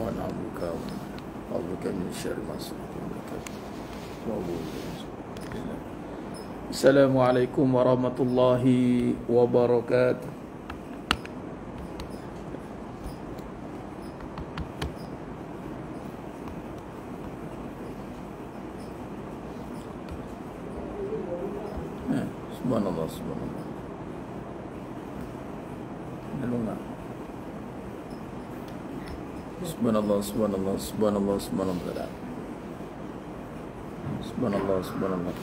ونعوذ بك من شر ما صنعت. Assalamualaikum warahmatullahi wabarakatuh. Subhanallah, subhanallah. Subhanallah, subhanallah, subhanallah, subhanallah. Subhanallah, subhanallah.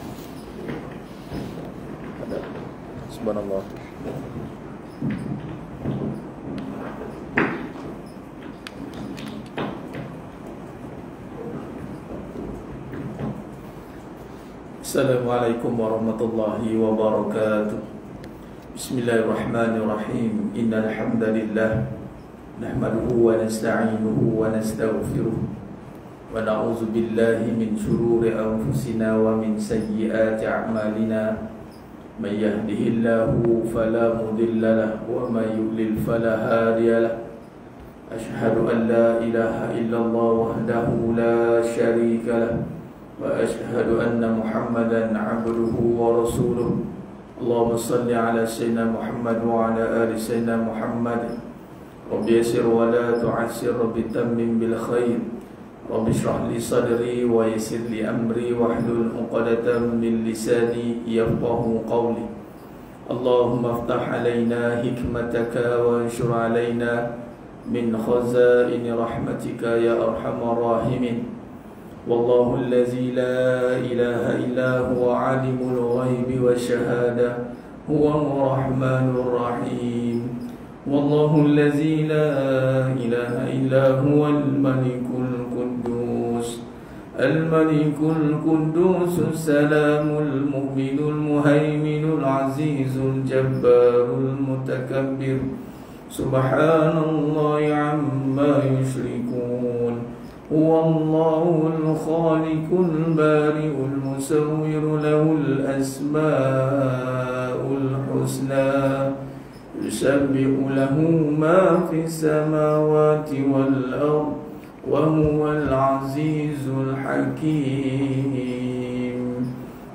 Subhanallah. Assalamualaikum warahmatullahi wabarakatuh. Bismillahirrahmanirrahim. Innal hamdalillah nahmaduhu wa nasta'inuhu wa nastaghfiruh wa na'udzu billahi min shururi anfusina wa min sayyiati a'malina. May yahdihillahu fala mudilla lahu wa may yudlil fala hadiya lahu. Ashhadu an la ilaha illallah wahdahu la syarika lahu wa ashhadu anna Muhammadan 'abduhu wa rasuluh. Allahumma salli ala sayyidina Muhammad wa ala ali sayyidina Muhammad. Rabbi yassir wa la tu'assir, Rabbi tammim bil khair. Rabbi shrah li sadri wa yassir li amri wahlul 'uqdatam min lisani yafqahu qawli. Allahumma iftah alaina hikmataka wa anshur alaina min khazaini rahmatika ya arhamar rahimin. Wallahu allazi la ilaha illa huwa alimul ghaibi wasyahada huwa ar-rahmanur rahim. Wallahu allazi la ilaha illa huwal malikul quddus al-malikul quddus salamul mu'minul muhaiminul azizul jabbarul mutakabbir. Subhanallahi amma yushrikun. Huwallahul khaliqul bari'ul musawwir lahul asmaul husna. Yusabbihu lahu ma fis samawati wal ardh wa huwal azizul hakim.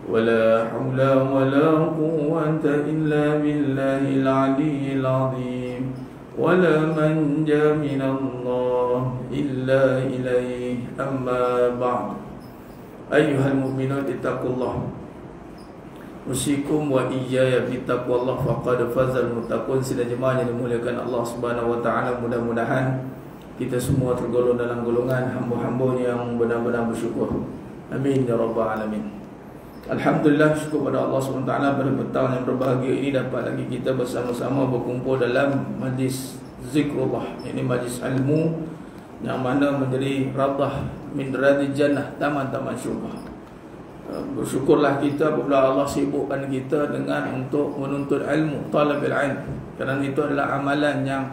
Wala hawla wala quwwata illa billahil aliyyil azim. Wala manja minallah illa ilaih. Amma ba'd. Ayyuhal mu'minun ittaqullah. Usikum wa iyaya bittaqwallah faqad fazal muttaqun. Sidang jemaah yang dimuliakan Allah Subhanahu wa taala, mudah-mudahan kita semua tergolong dalam golongan hamba-hamba yang benar-benar bersyukur. Amin ya rabbal alamin. Alhamdulillah, syukur pada Allah SWT pada petang yang berbahagia ini dapat lagi kita bersama-sama berkumpul dalam majlis zikrullah. Ini majlis ilmu yang mana menjadi radah min radhi jannah, taman-taman syurga. Bersyukurlah kita apabila Allah sibukkan kita dengan untuk menuntut ilmu, talabil ilm, kerana itu adalah amalan yang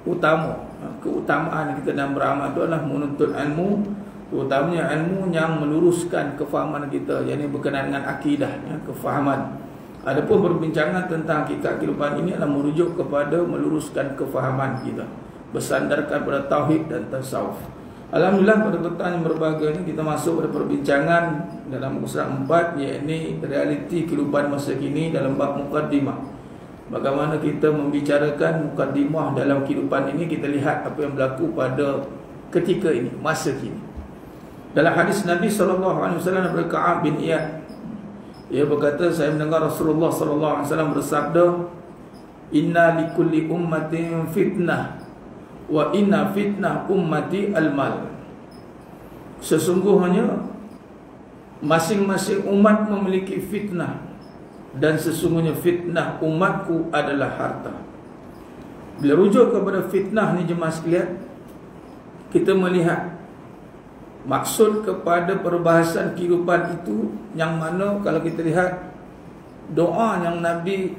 utama. Keutamaan kita dalam beramal itu adalah menuntut ilmu, terutamanya ilmu yang meluruskan kefahaman kita, yakni berkenaan dengan akidah, kefahaman. Adapun perbincangan tentang hakikat kehidupan ini adalah merujuk kepada meluruskan kefahaman kita, bersandarkan pada tauhid dan tasawuf. Alhamdulillah, pada petang yang berbahagia ini kita masuk pada perbincangan dalam muka surat 4, yakni realiti kehidupan masa kini dalam bab muqaddimah. Bagaimana kita membicarakan muqaddimah dalam kehidupan ini, kita lihat apa yang berlaku pada ketika ini, masa kini. Dalam hadis Nabi SAW daripada Ka'ab bin Iyad, ia berkata, saya mendengar Rasulullah SAW bersabda, inna likulli ummatin fitnah wa inna fitnah ummati al-mal. Sesungguhnya masing-masing umat memiliki fitnah, dan sesungguhnya fitnah umatku adalah harta. Bila rujuk kepada fitnah ni jemaah sekalian, kita melihat maksud kepada perbahasan kehidupan itu, yang mana kalau kita lihat doa yang Nabi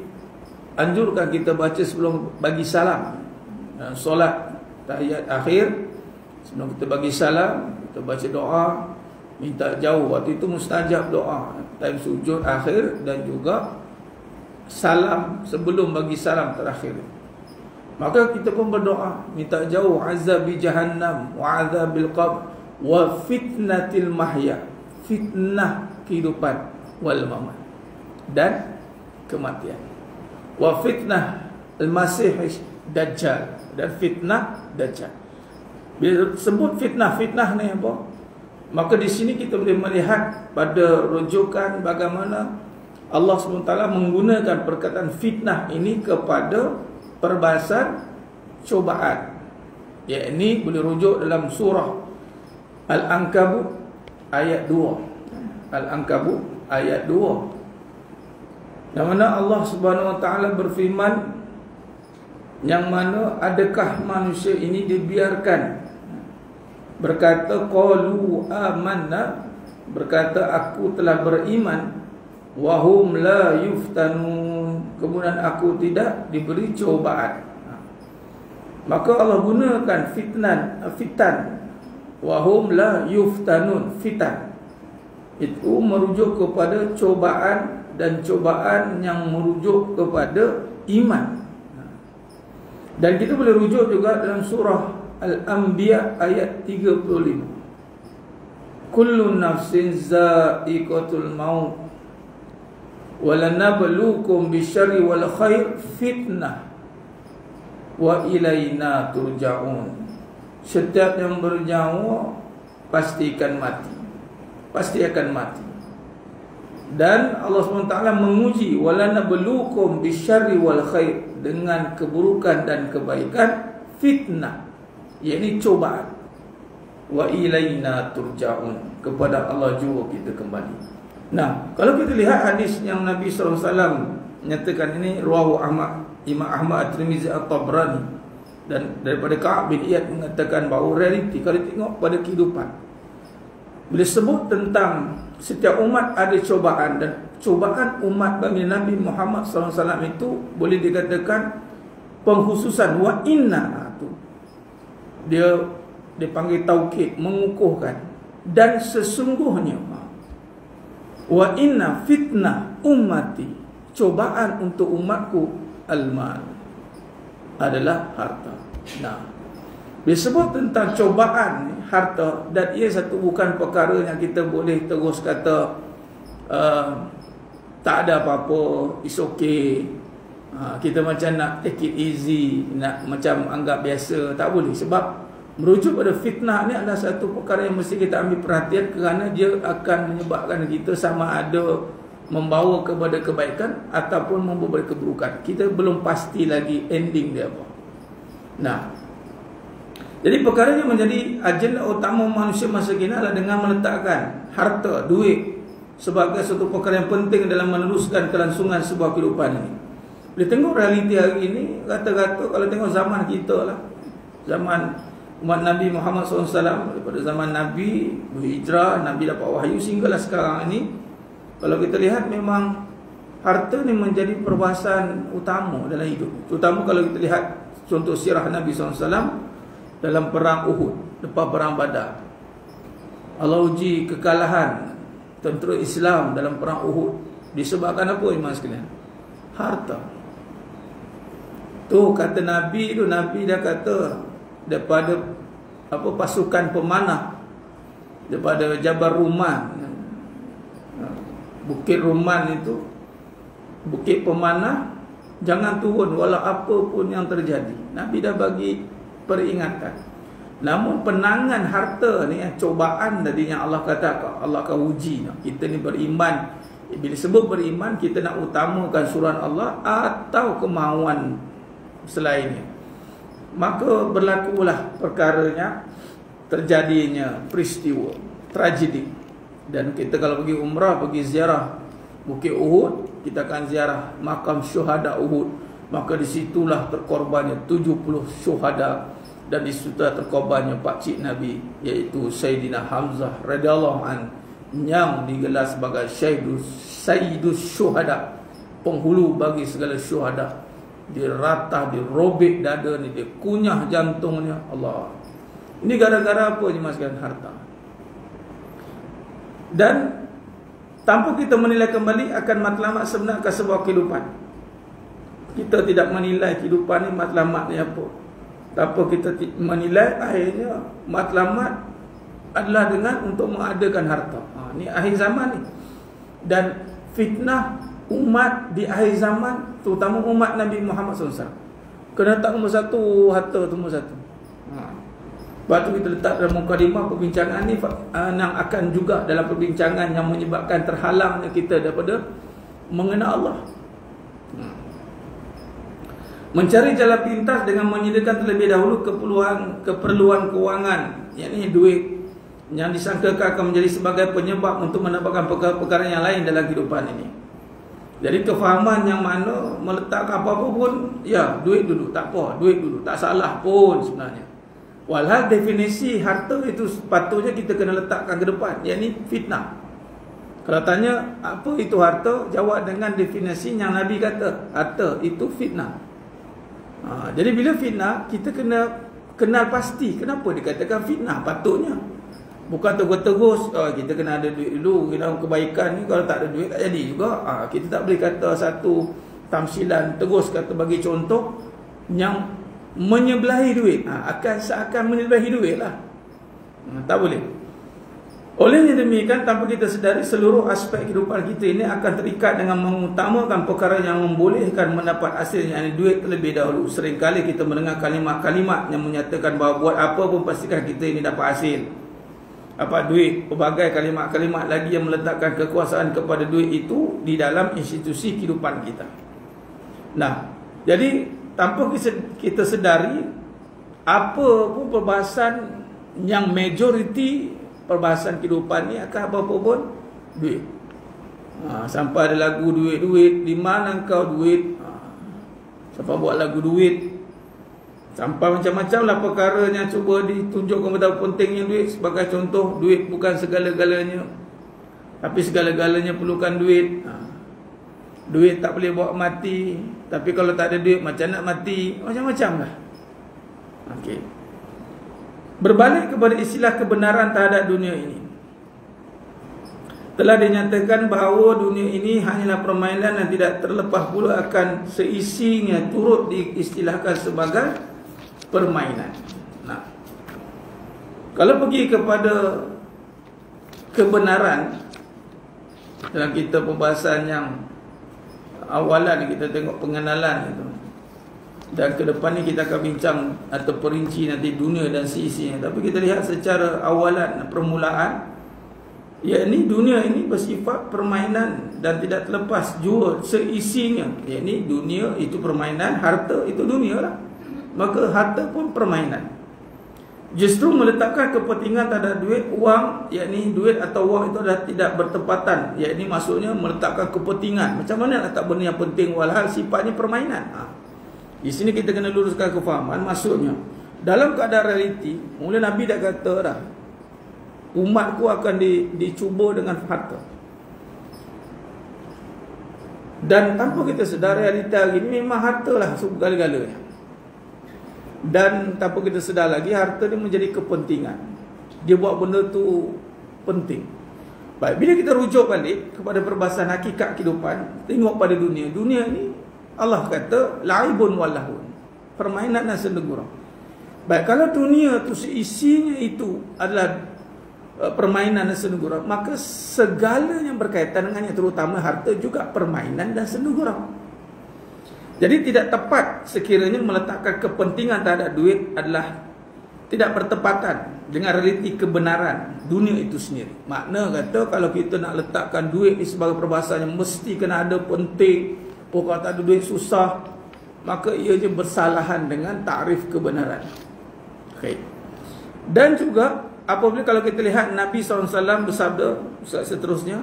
anjurkan kita baca sebelum bagi salam, solat tahiyat akhir, sebelum kita bagi salam, kita baca doa minta jauh. Waktu itu mustajab doa time sujud akhir dan juga salam sebelum bagi salam terakhir. Maka kita pun berdoa minta jauh azabi jahannam wa azabil qabr wa fitnatil mahya, fitnah kehidupan wal mamat, dan kematian. Wa fitnah al-masih dajjal, dan fitnah dajjal. Bila sebut fitnah-fitnah ni apa? Maka di sini kita boleh melihat pada rujukan bagaimana Allah SWT menggunakan perkataan fitnah ini kepada perbahasan cobaan. Yakni boleh rujuk dalam surah Al-Ankabut ayat 2. Al-Ankabut ayat 2. Yang mana Allah SWT berfirman, yang mana adakah manusia ini dibiarkan berkata qalu amanna, berkata aku telah beriman, wahum la yuftanun, kemudian aku tidak diberi cobaan. Maka Allah gunakan fitan, wahum la yuftanun, fitan itu merujuk kepada cobaan, dan cobaan yang merujuk kepada iman. Dan kita boleh rujuk juga dalam surah Al-Anbiya ayat 35. Kullu nafsin za'iqatul maut walanabluukum bisyarri wal khair fitnah wa ilaina turja'un. Setiap yang bernyawa pasti akan mati, pasti akan mati. Dan Allah SWT menguji walanabluukum bisyarri wal khair, dengan keburukan dan kebaikan, fitnah, yakni cobaan. Wa ilaina turja'un, kepada Allah juga kita kembali. Nah, kalau kita lihat hadis yang Nabi SAW menyatakan ini, rawahu Ahmad, Imam Ahmad At-Tirmizi At-Tabrani, dan daripada Ka'ab bin Iyad mengatakan bahawa realiti kalau tengok pada kehidupan, bila sebut tentang setiap umat ada cobaan, dan cobaan umat bagi Nabi Muhammad SAW itu boleh dikatakan pengkhususan. Wa inna tu dia dipanggil taukid, mengukuhkan. Dan sesungguhnya, wa inna fitnah ummati, cobaan untuk umatku, al-mal, adalah harta. Nah, disebut tentang cobaan harta, dan ia satu bukan perkara yang kita boleh terus kata tak ada apa-apa, it's okay, kita macam nak take it easy, nak macam anggap biasa. Tak boleh, sebab merujuk pada fitnah ni adalah satu perkara yang mesti kita ambil perhatian, kerana dia akan menyebabkan kita sama ada membawa kepada kebaikan ataupun membawa keburukan. Kita belum pasti lagi ending dia apa. Nah, jadi perkara yang menjadi agenda utama manusia masa kini adalah dengan meletakkan harta, duit sebagai satu perkara yang penting dalam meneruskan kelangsungan sebuah kehidupan ini. Bila tengok realiti hari ini, kata-kata kalau tengok zaman kita lah, zaman umat Nabi Muhammad SAW, daripada zaman Nabi berhijrah, Nabi dapat wahyu sehinggalah sekarang ini, kalau kita lihat memang harta ni menjadi perbahasan utama dalam hidup. Terutama kalau kita lihat contoh sirah Nabi SAW dalam perang Uhud, lepas perang Badar. Allah uji kekalahan tentera Islam dalam perang Uhud disebabkan apa, iman sekalian? Harta. Tu kata Nabi tu, Nabi dah kata daripada apa, pasukan pemanah daripada Jabal Ruman, Bukit Ruman itu, bukit pemanah, jangan turun walau apa pun yang terjadi. Nabi dah bagi peringatan. Namun penangan harta ni, cobaan tadi yang Allah kata Allah akan uji. Kita ni beriman, bila sebut beriman, kita nak utamakan suruhan Allah atau kemahuan selainnya. Maka berlakulah perkaranya, terjadinya peristiwa tragedi. Dan kita kalau pergi umrah, pergi ziarah Bukit Uhud, kita akan ziarah makam syuhada Uhud. Maka disitulah terkorbannya 70 syuhada, dan disitulah terkorbannya pakcik Nabi, iaitu Sayyidina Hamzah radhiyallahu an, yang digelar sebagai Sayyidus Syuhada, penghulu bagi segala syuhada. Diratah, dirobek dada ni, dikunyah jantungnya. Allah, ini gara-gara apa ni mas sekalian? Harta. Dan tanpa kita menilai kembali akan matlamat sebenar ke sebuah kehidupan, kita tidak menilai kehidupan ni matlamatnya apa. Tanpa kita menilai, akhirnya matlamat adalah dengan untuk mengadakan harta. Ni akhir zaman ni. Dan fitnah umat di akhir zaman, terutama umat Nabi Muhammad SAW, kena tak nombor satu, harta tu nombor satu. Lepas tu kita letak dalam mukadimah perbincangan ni, yang akan juga dalam perbincangan yang menyebabkan terhalangnya kita daripada mengenal Allah. Mencari jalan pintas dengan menyediakan terlebih dahulu keperluan kewangan, yakni duit, yang disangkakan akan menjadi sebagai penyebab untuk mendapatkan perkara-perkara yang lain dalam kehidupan ini. Jadi kefahaman yang mana meletakkan apa-apa pun, ya duit dulu, tak apa, duit dulu, tak salah pun sebenarnya. Walhal definisi harta itu sepatutnya kita kena letakkan ke depan, yakni fitnah. Kalau tanya apa itu harta, jawab dengan definisi yang Nabi kata, harta itu fitnah. Jadi bila fitnah, kita kena kenal pasti kenapa dikatakan fitnah patutnya. Bukan terus-terus kita kena ada duit dulu, kena kebaikan ni, kalau tak ada duit tak jadi juga. Kita tak boleh kata satu tamsilan terus kata bagi contoh yang menyebelahi duit, seakan menyebelahi duit lah. Tak boleh. Olehnya demikian, tanpa kita sedari, seluruh aspek kehidupan kita ini akan terikat dengan mengutamakan perkara yang membolehkan mendapat hasil, yang duit terlebih dahulu. Seringkali kita mendengar kalimat-kalimat yang menyatakan bahawa buat apa pun pastikan kita ini dapat hasil. Apa duit, pelbagai kalimat-kalimat lagi yang meletakkan kekuasaan kepada duit itu di dalam institusi kehidupan kita. Nah, jadi tanpa kita sedari, apa pun perbahasan yang majoriti perbahasan kehidupan ni akan apa pun duit. Sampai ada lagu duit-duit, di mana kau duit? Sampai buat lagu duit. Sampai macam-macam lah perkara yang cuba ditunjukkan betapa pentingnya duit. Sebagai contoh, duit bukan segala-galanya, tapi segala-galanya perlukan duit. Duit tak boleh bawa mati, tapi kalau tak ada duit macam nak mati. Macam-macam lah. Okey. Berbalik kepada istilah kebenaran terhadap dunia ini, telah dinyatakan bahawa dunia ini hanyalah permainan yang tidak terlepas pula akan seisinya turut diistilahkan sebagai permainan. Nah, kalau pergi kepada kebenaran dalam kita pembahasan yang awalan, kita tengok pengenalan itu, dan ke depan ni kita akan bincang atau perinci nanti dunia dan seisinya. Tapi kita lihat secara awalan, permulaan, yakni dunia ini bersifat permainan dan tidak terlepas jua seisinya. Yakni dunia itu permainan, harta itu dunia lah. Maka harta pun permainan. Justru meletakkan kepentingan terhadap duit, wang, yakni duit atau wang itu adalah tidak bertepatan. Yakni maksudnya meletakkan kepentingan. Macam mana nak letak benda yang penting walhal sifatnya permainan. Di sini kita kena luruskan kefahaman. Maksudnya dalam keadaan realiti, mula Nabi dah kata dah, umatku akan dicuba dengan harta. Dan tanpa kita sedar, realita hari ini memang harta lah segala-galanya. Dan tanpa kita sedar lagi, harta ni menjadi kepentingan. Dia buat benda tu penting. Baik, bila kita rujuk balik kepada perbahasan hakikat kehidupan, tengok pada dunia. Dunia ni Allah kata laibun walahun, permainan dan sendegura. Baik, kalau dunia tu seisinya itu adalah permainan dan sendegura, maka segala yang berkaitan dengannya, terutama harta, juga permainan dan sendegura. Jadi tidak tepat sekiranya meletakkan kepentingan terhadap duit adalah tidak bertepatan dengan realiti kebenaran dunia itu sendiri. Makna kata kalau kita nak letakkan duit ni sebagai perbahasan yang mesti kena ada penting, kalau tak ada duit susah, maka ia je bersalahan dengan takrif kebenaran. Okay. Dan juga apabila kalau kita lihat Nabi SAW bersabda seterusnya,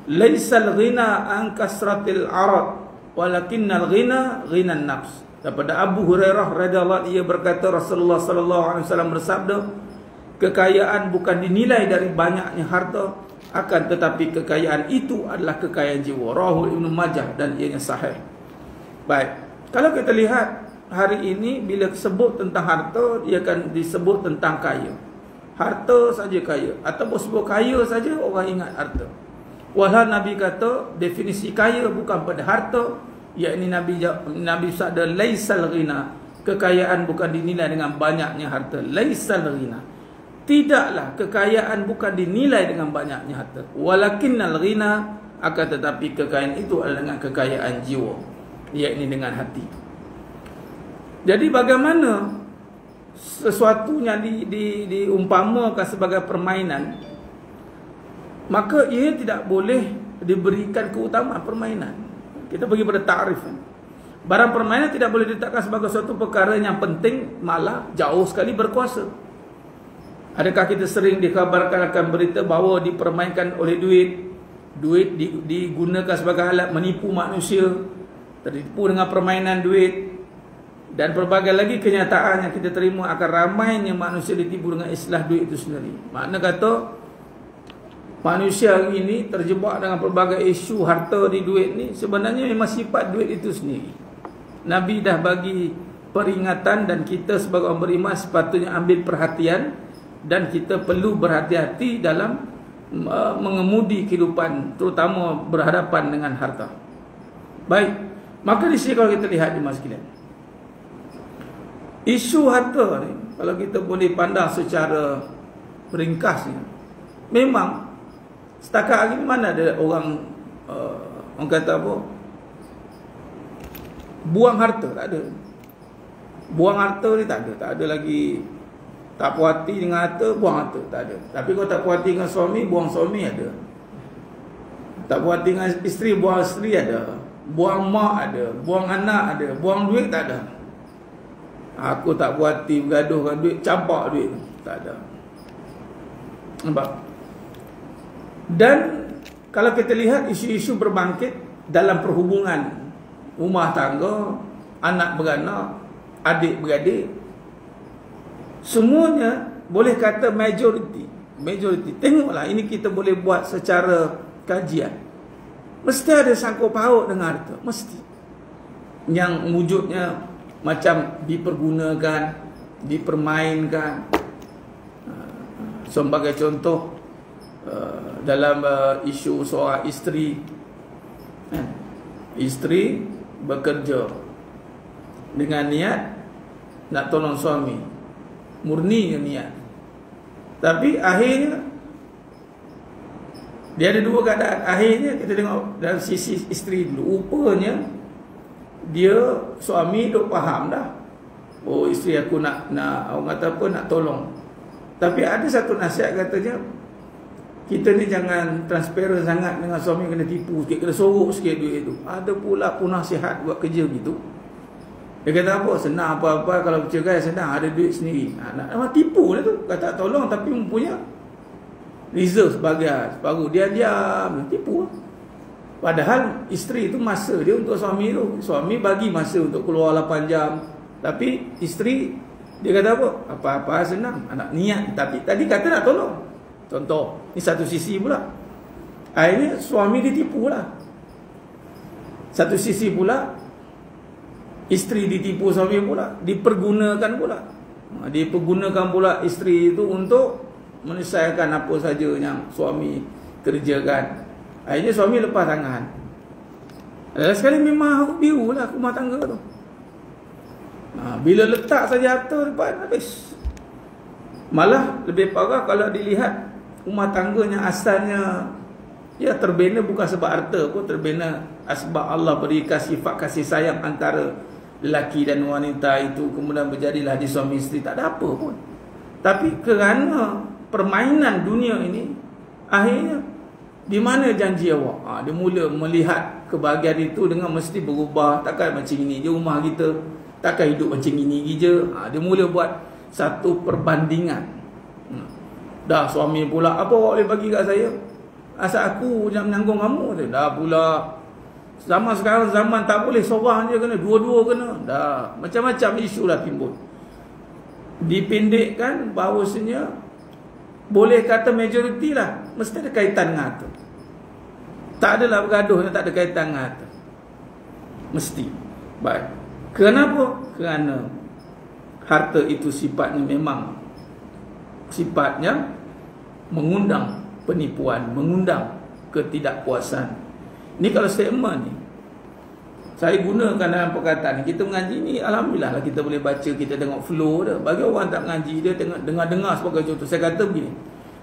laisal ghina an kasratil arad walakinnal ghina ghinan nafs. Daripada Abu Hurairah radhiyallahu anhu, ia berkata Rasulullah SAW bersabda, kekayaan bukan dinilai dari banyaknya harta, akan tetapi kekayaan itu adalah kekayaan jiwa. Rawahu Ibnu Majah dan ianya sahih. Baik, kalau kita lihat hari ini bila sebut tentang harta, dia akan disebut tentang kaya. Harta saja kaya, ataupun sebut kaya saja orang ingat harta. Walhal Nabi kata definisi kaya bukan pada harta, yakni Nabi sabda laisal ghina, kekayaan bukan dinilai dengan banyaknya harta. Laisal ghina, tidaklah kekayaan bukan dinilai dengan banyaknya harta. Walakinnal ghina, akan tetapi kekayaan itu adalah dengan kekayaan jiwa, yakni dengan hati. Jadi bagaimana sesuatunya diumpamakan sebagai permainan, maka ia tidak boleh diberikan keutamaan permainan. Kita pergi pada ta'rif. Barang permainan tidak boleh diletakkan sebagai suatu perkara yang penting, malah jauh sekali berkuasa. Adakah kita sering dikabarkan akan berita bahawa dipermainkan oleh duit digunakan sebagai alat menipu manusia, tertipu dengan permainan duit, dan berbagai lagi kenyataan yang kita terima akan ramainya manusia ditipu dengan istilah duit itu sendiri. Makna kata manusia hari ini terjebak dengan pelbagai isu harta di duit ni, sebenarnya memang sifat duit itu sendiri. Nabi dah bagi peringatan dan kita sebagai orang beriman sepatutnya ambil perhatian, dan kita perlu berhati-hati dalam mengemudi kehidupan, terutama berhadapan dengan harta. Baik, maka di sini kalau kita lihat di mas sekalian, isu harta ni kalau kita boleh pandang secara ringkasnya, memang setakat hari ni mana ada orang kata apa, buang harta, tak ada. Buang harta ni tak ada lagi. Tak puas hati dengan harta, buang harta, tak ada. Tapi kalau tak puas hati dengan suami, buang suami ada. Tak puas hati dengan isteri, buang isteri ada. Buang mak ada, buang anak ada, buang duit tak ada. Aku tak puas hati bergaduh dengan duit, campak duit, tak ada. Nampak? Dan kalau kita lihat isu-isu berbangkit dalam perhubungan rumah tangga, anak beranak, adik beradik, semuanya boleh kata majoriti. Tengoklah, ini kita boleh buat secara kajian. Mesti ada sangkut paut dengan harta, mesti. Yang wujudnya macam dipergunakan, dipermainkan. Sebagai contoh, dalam isu seorang isteri, isteri bekerja dengan niat nak tolong suami, murni niat, tapi akhirnya dia ada dua keadaan. Akhirnya kita tengok dari sisi isteri dulu, rupanya dia suami duk faham dah, oh isteri aku nak orang kata apa, nak tolong. Tapi ada satu nasihat katanya, kita ni jangan transparent sangat dengan suami, kena tipu sikit, kena sorok sikit duit itu. Ada pula pun nasihat buat kerja gitu. Dia kata apa, senang apa-apa kalau bercerai senang, ada duit sendiri. Nak tipu lah tu, kata tolong tapi mempunyai reserve separuh, dia diam, tipu lah. Padahal isteri itu masa dia untuk suami tu. Suami bagi masa untuk keluar 8 jam, tapi isteri dia kata apa-apa senang, anak niat, tapi tadi kata nak tolong. Contoh, ni satu sisi pula. Akhirnya suami ditipu lah. Satu sisi pula isteri ditipu suami pula, dipergunakan pula. Dipergunakan pula isteri itu untuk menyelesaikan apa saja yang suami kerjakan. Akhirnya suami lepas tangan. Sekali memang biru lah rumah tangga tu. Bila letak saja harta depan, habis. Malah lebih parah kalau dilihat rumah tangganya asalnya ya terbina bukan sebab harta pun, terbina sebab Allah berikan sifat kasih sayang antara lelaki dan wanita itu, kemudian berjadilah di suami isteri, tak ada apa pun. Tapi kerana permainan dunia ini, akhirnya di mana janji awak? Dia mula melihat kebahagiaan itu dengan mesti berubah. Takkan macam ini je rumah kita, takkan hidup macam ini je. Dia mula buat satu perbandingan. Dah suami pula, apa awak boleh bagi kat saya? Asal aku yang menanggung kamu. Dah pula zaman sekarang, zaman tak boleh seorang je kena, dua-dua kena. Dah macam-macam isu lah timbul. Dipendekkan bahawasanya boleh kata majoriti lah, mesti ada kaitan dengan harta. Tak adalah bergaduh yang tak ada kaitan dengan harta, mesti. Baik. Kenapa? Kerana harta itu sifatnya memang sifatnya mengundang penipuan, mengundang ketidakpuasan. Ni kalau statement ni, Saya gunakan dalam perkataan kita mengaji ni, alhamdulillah lah kita boleh baca, kita tengok flow dah. Bagi orang tak mengaji, dia tengok dengar sebagai contoh. Saya kata begini,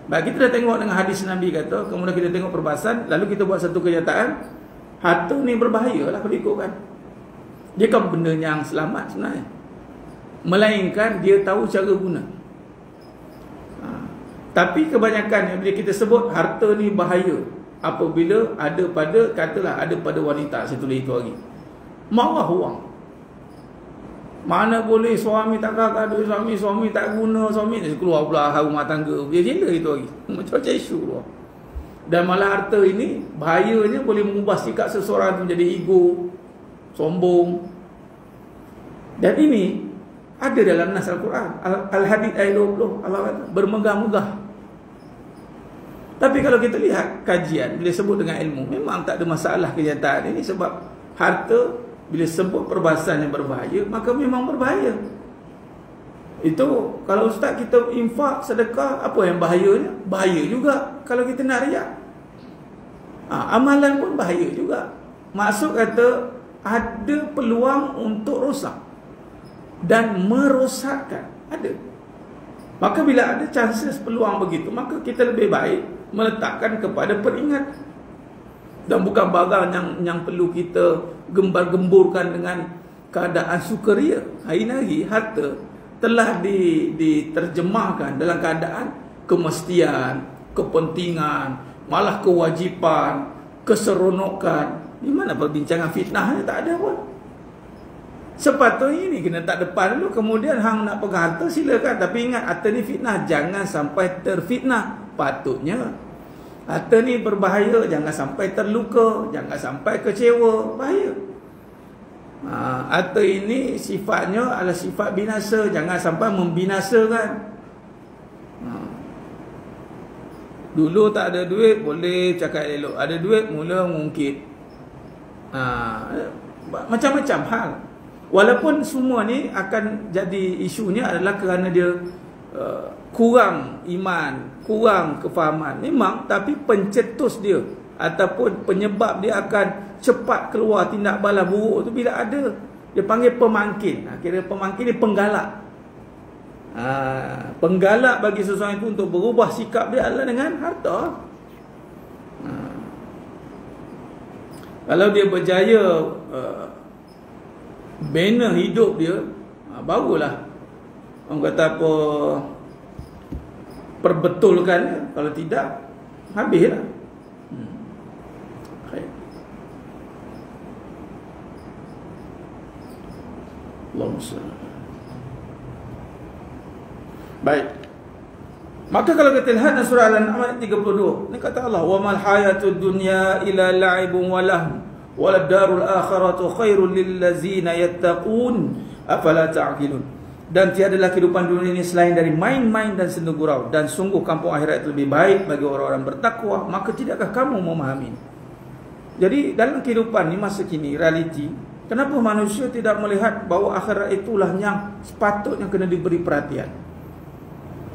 baik, kita dah tengok dengan hadis Nabi kata, kemudian kita tengok perbahasan, lalu kita buat satu kenyataan, harta ni berbahaya lah kalau ikutkan. Dia kan benda yang selamat sebenarnya, melainkan dia tahu cara guna. Tapi kebanyakan bila kita sebut harta ni bahaya, apabila ada pada, katalah ada pada wanita, saya tulis itu lagi, marah orang. Mana boleh suami tak kakak duit, suami tak guna, suami ni keluar pula rumah tangga, dia jela itu lagi. Macam-macam isu keluar. Dan malah harta ini bahayanya boleh mengubah sikap seseorang itu menjadi ego, sombong. Dan ini ada dalam nas Al-Quran, Al-Hadid ayat 20, Allah kata bermegah-megah. Tapi kalau kita lihat kajian, bila sebut dengan ilmu, memang tak ada masalah kenyataan ini. Sebab harta, bila sebut perbahasan yang berbahaya, maka memang berbahaya. Itu kalau ustaz kita infak, sedekah, apa yang bahayanya? Bahaya juga kalau kita nak riak. Amalan pun bahaya juga. Maksud kata ada peluang untuk rosak dan merosakkan, ada. Maka bila ada chances peluang begitu, maka kita lebih baik meletakkan kepada peringatan. Dan bukan barang yang perlu kita gembar-gemburkan dengan keadaan sukaria. Hari ini harta telah diterjemahkan dalam keadaan kemestian, kepentingan, malah kewajipan, keseronokan. Di mana perbincangan fitnahnya? Tak ada pun. Sepatutnya ini kena tak depan dulu, kemudian hang nak pegang harta silakan. Tapi ingat, harta ni fitnah, jangan sampai terfitnah. Patutnya harta ni berbahaya, jangan sampai terluka, jangan sampai kecewa, bahaya. Harta ini sifatnya adalah sifat binasa, jangan sampai membinasakan. Dulu tak ada duit, boleh cakap elok. Ada duit, mula mengungkit. Macam-macam hal. Walaupun semua ni akan jadi isunya adalah kerana dia kurang iman, kurang kefahaman. Memang, tapi pencetus dia ataupun penyebab dia akan cepat keluar tindak balas buruk tu bila ada. Dia panggil pemangkin. Kira pemangkin ni penggalak. Penggalak bagi seseorang itu untuk berubah sikap dia adalah dengan harta. Kalau dia berjaya bina hidup dia, barulah orang kata apa, perbetulkan. Kalau tidak, habislah. Allahumma salli. Baik. Maka kalau kita lihat dalam surah Al-An'am ayat 32, ni kata Allah, "Wa mal hayatud dunya ila la'ibun wa lahu, wa darul akhiratu khairul lil ladzina yattaqun, afala ta'qilun." Dan tiadalah kehidupan dunia ini selain dari main-main dan sendu gurau, dan sungguh kampung akhirat itu lebih baik bagi orang-orang bertakwa. Maka tidakkah kamu memahami? Jadi dalam kehidupan ni masa kini, realiti, kenapa manusia tidak melihat bahawa akhirat itulah yang sepatutnya kena diberi perhatian?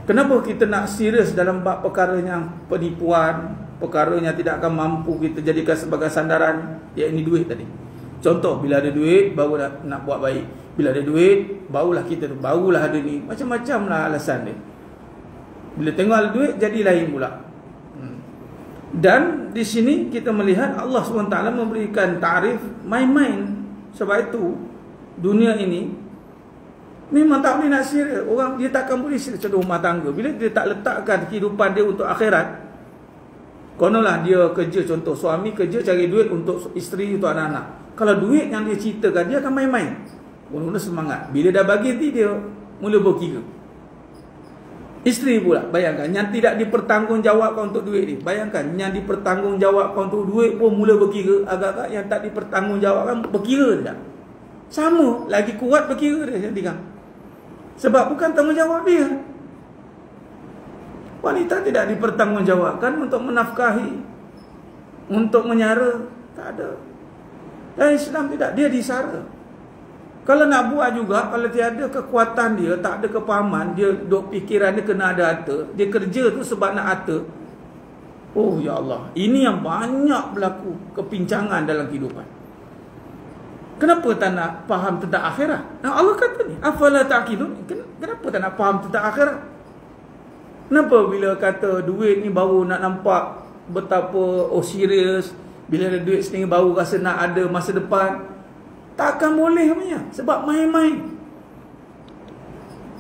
Kenapa kita nak serius dalam bab perkara yang penipuan, perkara yang tidak akan mampu kita jadikan sebagai sandaran, iaitu duit tadi. Contoh, bila ada duit baru nak buat baik. Bila ada duit barulah ada ni. Macam-macam lah alasan dia. Bila tengok ada duit jadi lain pula. Dan di sini kita melihat Allah SWT memberikan tarif main-main. Sebab itu dunia ini memang tak boleh nak serius. Orang dia takkan boleh serius contoh rumah tangga. Bila dia tak letakkan kehidupan dia untuk akhirat, konolah dia kerja, contoh suami kerja cari duit untuk isteri, untuk anak-anak. Kalau duit yang dia ceritakan, dia akan main-main. Mula-mula semangat. Bila dah bagi nanti dia mula berkira. Isteri pula, bayangkan, yang tidak dipertanggungjawabkan untuk duit ni. Bayangkan, yang dipertanggungjawabkan untuk duit pun mula berkira. Agak-agak yang tak dipertanggungjawabkan berkira tak? Sama, lagi kuat berkira dia. Sebab bukan tanggungjawab dia. Wanita tidak dipertanggungjawabkan untuk menafkahi, untuk menyara. Tak ada. Dan Islam tidak, dia disara. Kalau nak buat juga, kalau tiada kekuatan dia, tak ada kepahaman, dia duk fikiran dia kena ada harta, dia kerja tu sebab nak harta. Oh ya Allah, ini yang banyak berlaku kepincangan dalam kehidupan. Kenapa tak nak faham tentang akhirat? Nah, Allah kata ni, afala ta'qilun? Kenapa tak nak faham tentang akhirat? Kenapa bila kata duit ni baru nak nampak betapa serius, bila ada duit sendiri baru rasa nak ada masa depan? Takkan boleh punya, sebab main-main.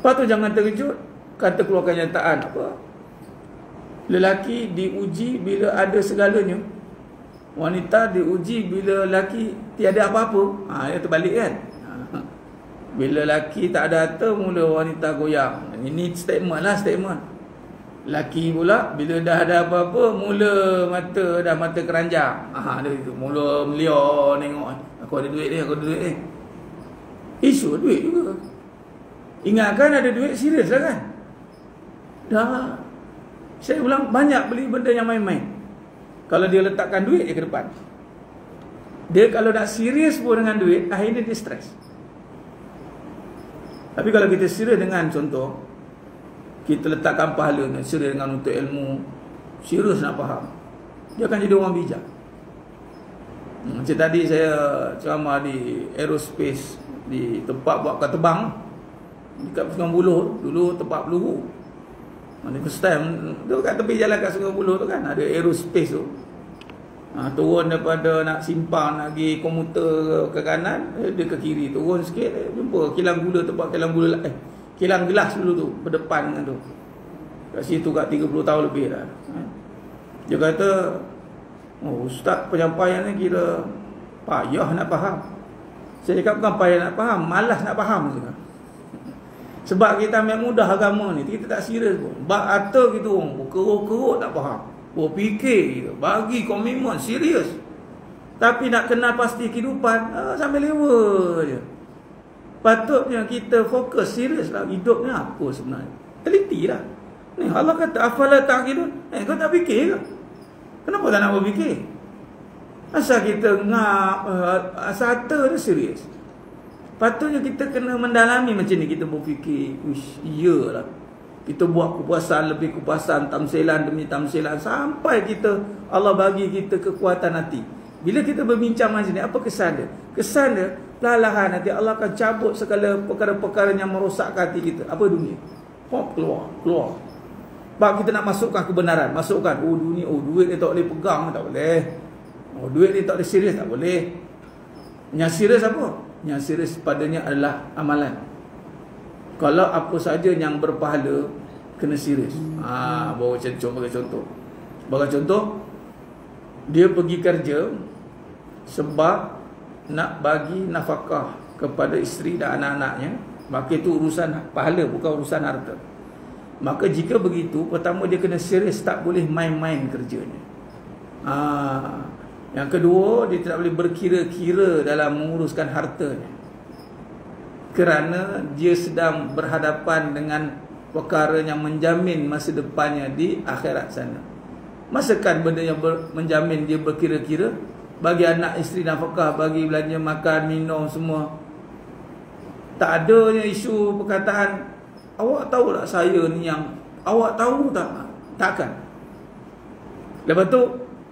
Lepas tu jangan terkejut, kata keluarkan nyataan apa? Lelaki diuji bila ada segalanya. Wanita diuji bila lelaki tiada apa-apa. Dia terbalik kan. Bila lelaki tak ada harta, mula wanita goyang. Ini statement lah, statement. Lelaki pula bila dah ada apa-apa, mula mata keranjang. Dia itu mula melior tengok, aku ada duit ni, aku ada duit ni. Isu duit juga. Ingatkan ada duit, serius lah kan. Dah. Saya ulang, banyak beli benda yang main-main. Kalau dia letakkan duit je ke depan, dia kalau nak serius pun dengan duit, akhirnya dia stres. Tapi kalau kita serius dengan, contoh, kita letakkan pahala, serius dengan untuk ilmu, serius nak faham, dia akan jadi orang bijak. Macam tadi saya ceramah di aerospace, di tempat buat kapal terbang dekat Sungai Buloh. Dulu tempat peluru. First time tu kat tepi jalan kat Sungai Buloh tu kan ada aerospace tu. Turun daripada nak simpang, nak pergi komuter ke kanan, dia ke kiri, turun sikit jumpa kilang gula, tempat kilang gula kilang gelas dulu tu, berdepan dengan tu. Kat situ kat 30 tahun lebih dah. Dia kata, ustaz penyampaian ni kira payah nak faham. Saya cakap bukan payah nak faham, malas nak faham juga. Sebab kita ambil mudah agama ni, kita tak serius pun. Bab harta kita orang keruk-keruk tak faham, berfikir kita, bagi komitmen serius. Tapi nak kenal pasti kehidupan, sambil lewa je. Patutnya kita fokus serius lah, hidup ni apa sebenarnya. Teliti lah. Ni Allah kata afala ta'qilun. Kau tak fikir ke? Kenapa tak nak berfikir? Asal kita ngap, asal harta dia serius. Patutnya kita kena mendalami macam ni. Kita berfikir, iyalah, kita buat kepuasan, lebih kepuasan, tamsilan demi tamsilan, sampai kita, Allah bagi kita kekuatan hati. Bila kita berbincang macam ni, apa kesan dia? Kesan dia, perlahan nanti Allah akan cabut segala perkara-perkara yang merosakkan hati kita. Apa dunia? Keluar. Sebab kita nak masukkan kebenaran, masukkan, dunia, duit ni tak boleh pegang, tak boleh. Duit ni tak boleh serius, tak boleh. Yang serius apa? Yang serius padanya adalah amalan. Kalau apa saja yang berpahala, kena serius. Bawa contoh. Bagi contoh, dia pergi kerja sebab nak bagi nafkah kepada isteri dan anak-anaknya. Maka itu urusan pahala, bukan urusan harta. Maka jika begitu, pertama dia kena serius, tak boleh main-main kerjanya. Yang kedua, dia tidak boleh berkira-kira dalam menguruskan hartanya, kerana dia sedang berhadapan dengan perkara yang menjamin masa depannya di akhirat sana. Masakan benda yang menjamin dia berkira-kira, bagi anak isteri nafkah, bagi belanja makan, minum semua. Tak adanya isu perkataan, awak tahu tak saya ni yang, awak tahu tak? Takkan. Lepas tu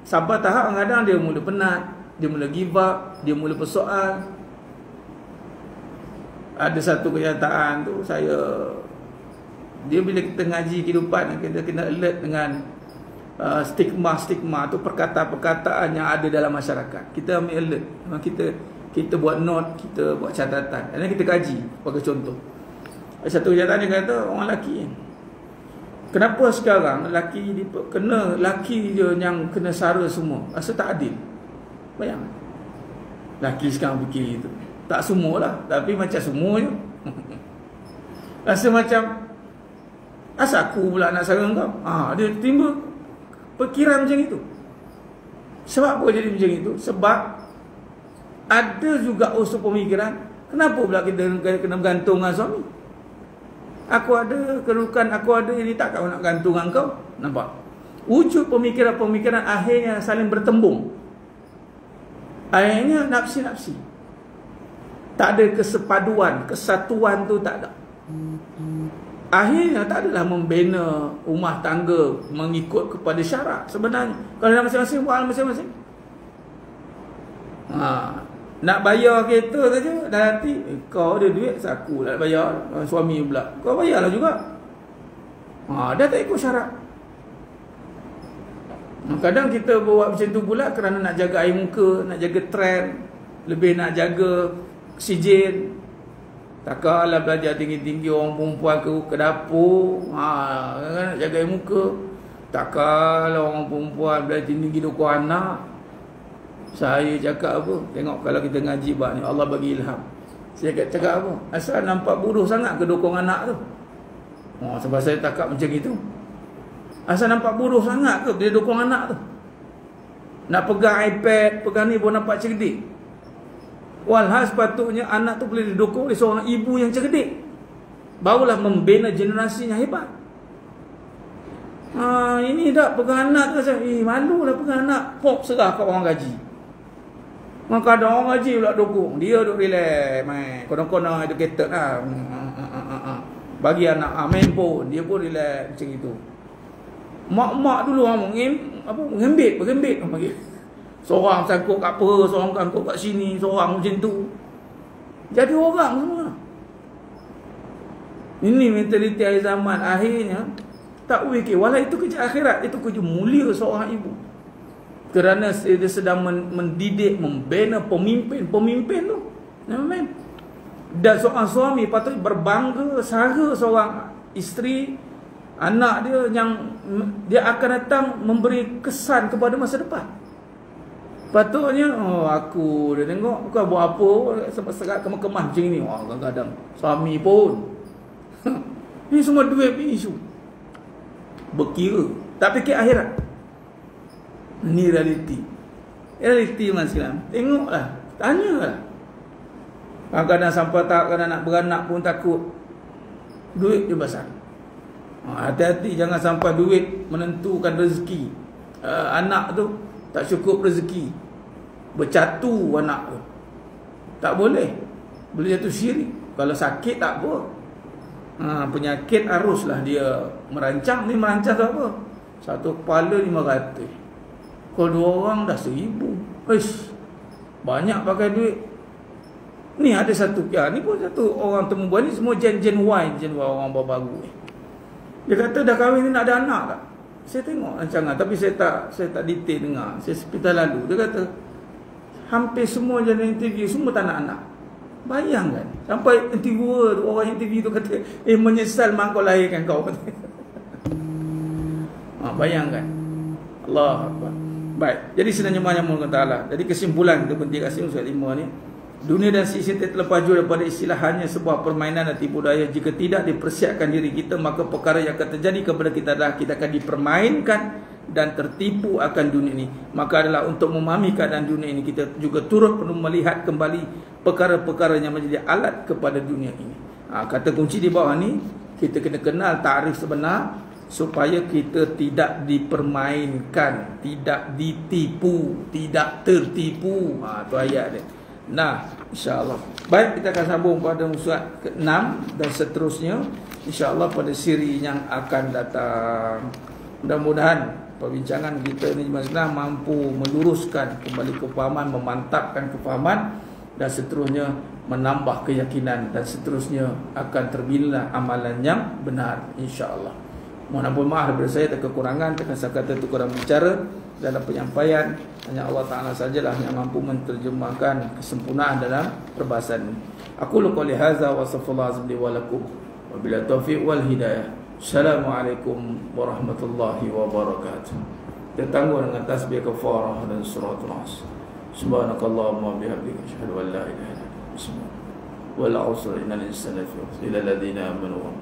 sampai tahap kadang dia mula penat, dia mula give up, dia mula bersoal. Ada satu kenyataan tu, dia bila kita ngaji kehidupan, kita kena alert dengan stigma tu, perkataan-perkataan yang ada dalam masyarakat. Kita ambil alert. Memang kita buat note, kita buat catatan, dan kita kaji. Bagi contoh, satu kenyataan dia kata, orang lelaki, kenapa sekarang lelaki je yang kena sara semua? Rasa tak adil. Bayang, lelaki sekarang fikir itu. Tak semualah, tapi macam semua je. Rasa macam, asal aku pula nak sara kau? Dia timbul perkiraan macam itu. Sebab apa jadi macam itu? Sebab ada juga unsur pemikiran, kenapa pula kita kena bergantung dengan suami? Aku ada kerukan, aku ada ini, tak kau nak gantung dengan kau. Nampak? Wujud pemikiran-pemikiran akhirnya saling bertembung. Akhirnya nafsi-nafsi. Tak ada kesepaduan, kesatuan tu tak ada. Akhirnya tak adalah membina rumah tangga mengikut kepada syarak sebenarnya. Kalau dah masing-masing buat masing-masing. Nak bayar kereta saja dah hati, kau ada duit, aku nak bayar. Suami pula, kau bayarlah juga. Dah tak ikut syarat. Kadang kita buat macam tu pula kerana nak jaga air muka, nak jaga trend, lebih nak jaga oksigen. Takkanlah belajar tinggi-tinggi orang perempuan ke dapur, nak jaga air muka. Takkanlah orang perempuan belajar tinggi-tinggi dukung anak. Saya cakap apa? Tengok kalau kita ngaji bab ni, Allah bagi ilham. Saya cakap apa? Asal nampak bodoh sangat ke dukung anak tu? Sebab saya cakap macam itu. Asal nampak bodoh sangat ke dia dukung anak tu? Nak pegang iPad, pegang ni pun nampak cerdik. Walhal sepatutnya anak tu boleh didukung oleh seorang ibu yang cerdik. Barulah membina generasi yang hebat. Ini tak pegang anak tu, malulah pegang anak. Pop serah kat orang gaji. Maka ada orang gaji pula dukung. Dia duk relax main. Konon-konon educated lah. Bagi anak main pun, dia pun relax macam itu. Mak-mak dulu bergembit bagi. Seorang sangkut kat apa, seorang sangkut kat sini, seorang macam tu. Jadi orang semua. Ini mentaliti akhir zaman. Akhirnya tak fikir, walau itu kerja akhirat, itu kerja mulia seorang ibu. Kerana dia sedang mendidik, membina pemimpin tu. Dan seorang suami patut berbangga sara seorang isteri, anak dia yang dia akan datang memberi kesan kepada masa depan. Patutnya aku dia tengok bukan buat apa sebab serat kemah-kemah macam ni. Kadang-kadang suami pun ni semua duit ni isu. Berkira tak fikir akhirat. Ni realiti Mas Islam. Tengoklah, tanyalah. Kadang-kadang sampai tak, kadang nak beranak pun takut duit dia besar. Hati-hati jangan sampai duit menentukan rezeki. Anak tu tak cukup rezeki, bercatu anak tu. Tak boleh. Boleh jatuh syirik. Kalau sakit tak apa. Penyakit haruslah dia merancang. Ni merancang tu apa? Satu kepala 500. Kalau 2 orang dah 1,000. Banyak pakai duit. Ni ada satu, ni pun satu orang temu buat ni semua Gen Y orang baru-baru ni. Dia kata dah kahwin ni nak ada anak tak? Saya tengok rancangan tapi saya tak detail dengar. Saya hospital lalu. Dia kata hampir semua jenis interview semua tak nak anak. Bayangkan sampai interviewer orang interview tu kata menyesal mak kau lahirkan kau. Bayangkan. Allah Akbar. Baik, jadi sebenarnya Allah Ta'ala. Jadi kesimpulan kita berhenti kat sini surat 5 ni. Dunia dan sisi terlepas jauh daripada istilah hanya sebuah permainan dan tipu daya. Jika tidak dipersiapkan diri kita, maka perkara yang akan terjadi kepada kita adalah kita akan dipermainkan dan tertipu akan dunia ini. Maka adalah untuk memahami keadaan dunia ini, kita juga turut perlu melihat kembali perkara-perkara yang menjadi alat kepada dunia ini. Kata kunci di bawah ni, kita kena kenal takrif sebenar supaya kita tidak dipermainkan, tidak ditipu, tidak tertipu. Tu ayat dia. Nah, insya-Allah. Baik, kita akan sambung pada surat ke-6 dan seterusnya insya-Allah pada siri yang akan datang. Mudah-mudahan perbincangan kita ni mampu meluruskan kembali kefahaman, memantapkan kefahaman dan seterusnya menambah keyakinan dan seterusnya akan terbina amalan yang benar insya-Allah. Mohon ampun maaf daripada saya atas kekurangan, terkasar kata itu kurang bicara dalam penyampaian. Hanya Allah Ta'ala sajalah yang mampu menterjemahkan kesempurnaan dalam perbahasan ini. Aku qouli hadza wa sallallahu alaihi wa lakum wa bila taufiq wal hidayah. Assalamualaikum warahmatullahi wabarakatuh. Kita tangguh dengan tasbih kafarah dan suratul As. Subhanakallahumma bihamdika asyhadu an la ilaha illa anta astaghfiruka wa atubu ilaik. Innal insana lafi khusr illa alladhina amanu wa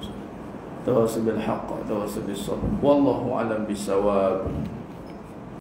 tawassaw bil haqq wa tawassaw bis sabr. Wallahu a'lam bis-shawab.